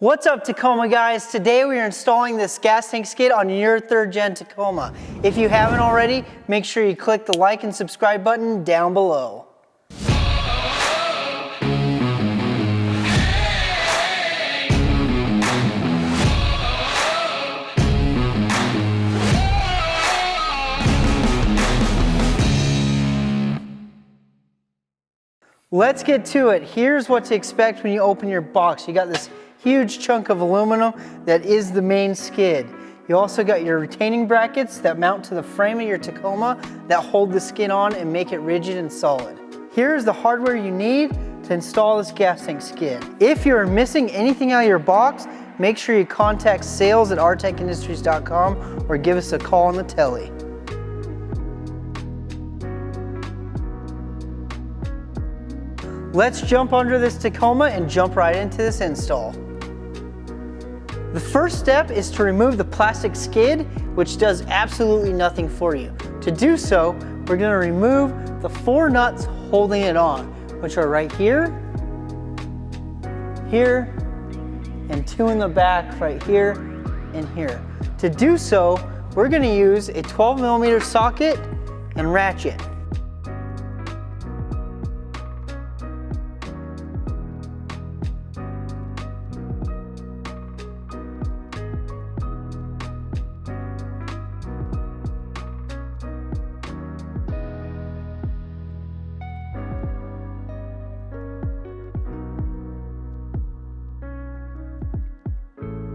What's up, Tacoma guys? Today we are installing this gas tank skid on your 3rd gen Tacoma. If you haven't already, make sure you click the like and subscribe button down below. Let's get to it. Here's what to expect when you open your box. You got this huge chunk of aluminum that is the main skid. You also got your retaining brackets that mount to the frame of your Tacoma that hold the skid on and make it rigid and solid. Here's the hardware you need to install this gas tank skid. If you're missing anything out of your box, make sure you contact sales@artecindustries.com or give us a call on the telly. Let's jump under this Tacoma and jump right into this install. The first step is to remove the plastic skid, which does absolutely nothing for you. To do so, we're going to remove the 4 nuts holding it on, which are right here, here, and 2 in the back right here and here. To do so, we're going to use a 12mm socket and ratchet.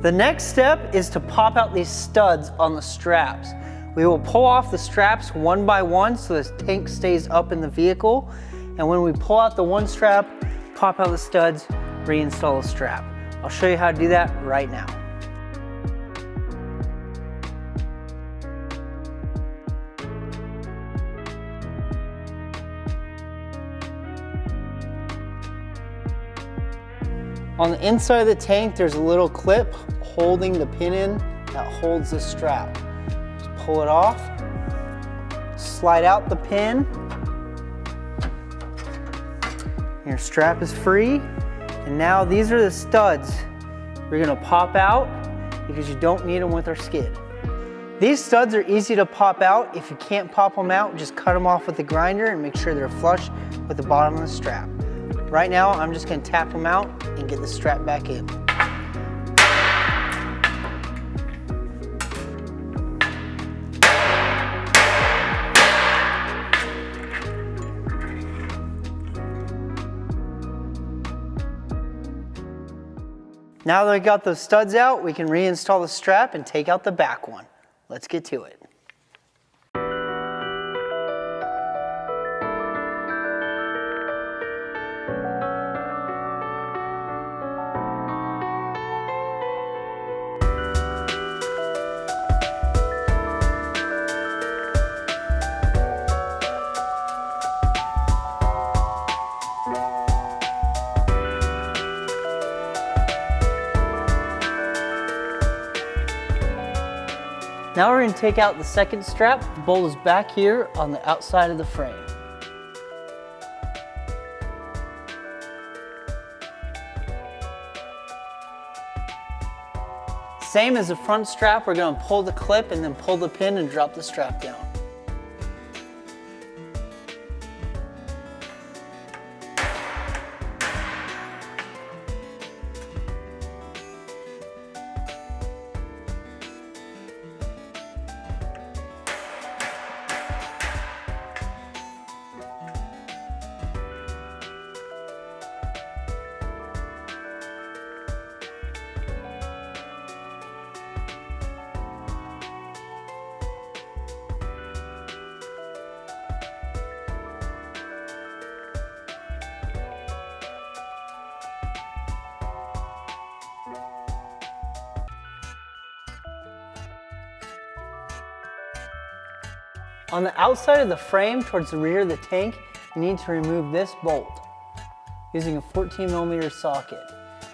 The next step is to pop out these studs on the straps. We will pull off the straps one by one so this tank stays up in the vehicle. And when we pull out the one strap, pop out the studs, reinstall the strap. I'll show you how to do that right now. On the inside of the tank, there's a little clip holding the pin in that holds the strap. Just pull it off, slide out the pin, your strap is free. And now these are the studs we're gonna pop out because you don't need them with our skid. These studs are easy to pop out. If you can't pop them out, just cut them off with the grinder and make sure they're flush with the bottom of the strap. Right now, I'm just gonna tap them out and get the strap back in. Now that we got those studs out, we can reinstall the strap and take out the back one. Let's get to it. Now we're going to take out the second strap. The bolt is back here on the outside of the frame. Same as the front strap, we're going to pull the clip and then pull the pin and drop the strap down. On the outside of the frame towards the rear of the tank, you need to remove this bolt using a 14mm socket.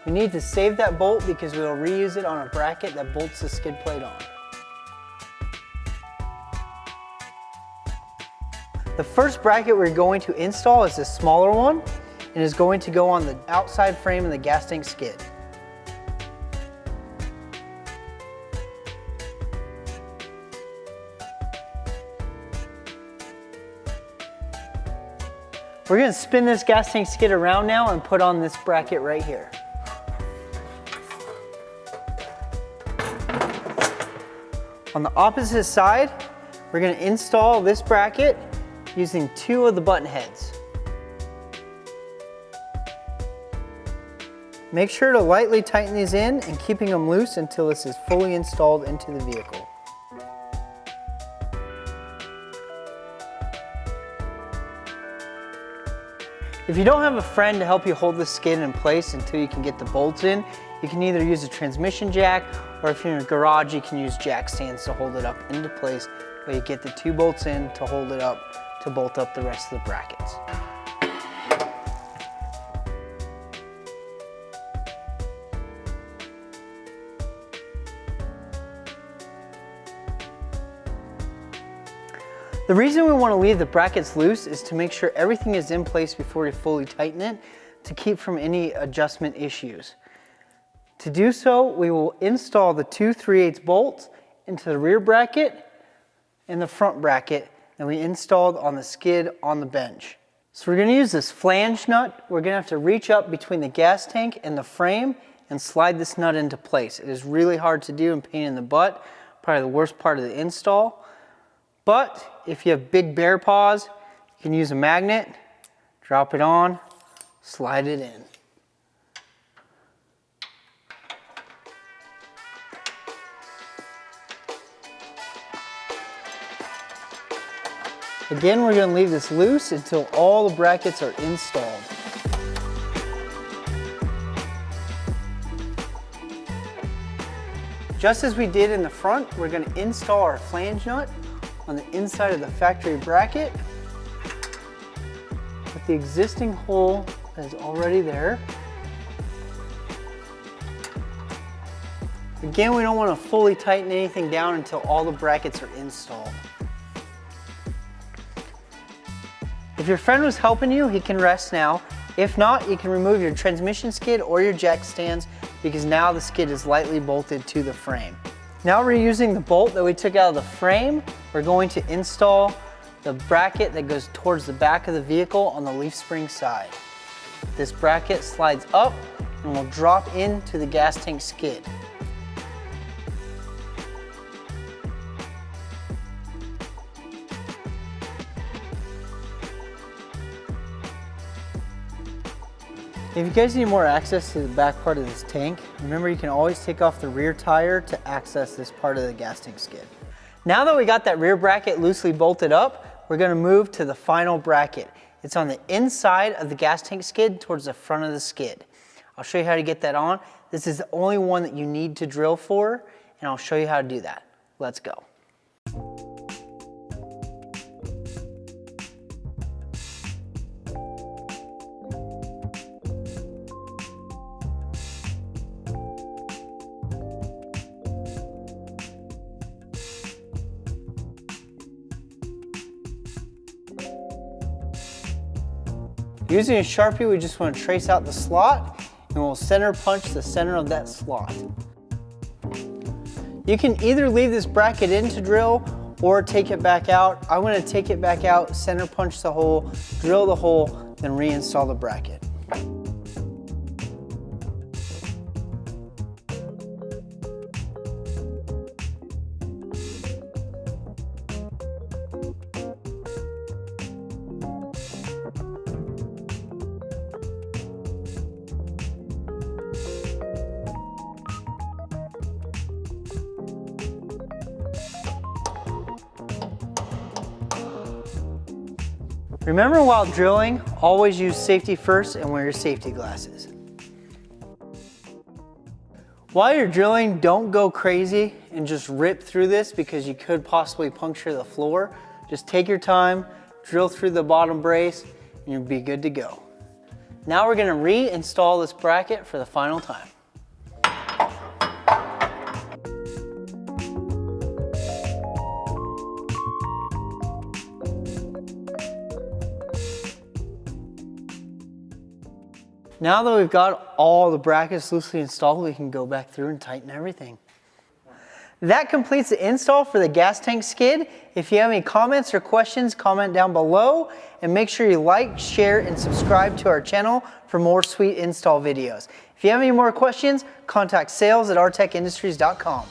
We need to save that bolt because we will reuse it on a bracket that bolts the skid plate on. The first bracket we're going to install is this smaller one and is going to go on the outside frame of the gas tank skid. We're gonna spin this gas tank skid around now and put on this bracket right here. On the opposite side, we're gonna install this bracket using 2 of the button heads. Make sure to lightly tighten these in and keeping them loose until this is fully installed into the vehicle. If you don't have a friend to help you hold the skid in place until you can get the bolts in, you can either use a transmission jack, or if you're in a garage, you can use jack stands to hold it up into place, where you get the 2 bolts in to hold it up, to bolt up the rest of the brackets. The reason we want to leave the brackets loose is to make sure everything is in place before we fully tighten it, to keep from any adjustment issues. To do so, we will install the 2 3/8 bolts into the rear bracket and the front bracket that we installed on the skid on the bench. So we're going to use this flange nut. We're going to have to reach up between the gas tank and the frame and slide this nut into place. It is really hard to do and pain in the butt, probably the worst part of the install. But if you have big bear paws, you can use a magnet, drop it on, slide it in. Again, we're going to leave this loose until all the brackets are installed. Just as we did in the front, we're going to install our flange nut on the inside of the factory bracket with the existing hole that is already there. Again, we don't want to fully tighten anything down until all the brackets are installed. If your friend was helping you, he can rest now. If not, you can remove your transmission skid or your jack stands, because now the skid is lightly bolted to the frame. Now we're using the bolt that we took out of the frame. We're going to install the bracket that goes towards the back of the vehicle on the leaf spring side. This bracket slides up and will drop into the gas tank skid. If you guys need more access to the back part of this tank, remember you can always take off the rear tire to access this part of the gas tank skid. Now that we got that rear bracket loosely bolted up, we're going to move to the final bracket. It's on the inside of the gas tank skid towards the front of the skid. I'll show you how to get that on. This is the only one that you need to drill for, and I'll show you how to do that. Let's go. Using a Sharpie, we just want to trace out the slot, and we'll center punch the center of that slot. You can either leave this bracket in to drill or take it back out. I'm going to take it back out, center punch the hole, drill the hole, then reinstall the bracket. Remember, while drilling, always use safety first and wear your safety glasses. While you're drilling, don't go crazy and just rip through this, because you could possibly puncture the floor. Just take your time, drill through the bottom brace, and you'll be good to go. Now we're going to reinstall this bracket for the final time. Now that we've got all the brackets loosely installed, we can go back through and tighten everything. That completes the install for the gas tank skid. If you have any comments or questions, comment down below, and make sure you like, share, and subscribe to our channel for more sweet install videos. If you have any more questions, contact sales@artecindustries.com.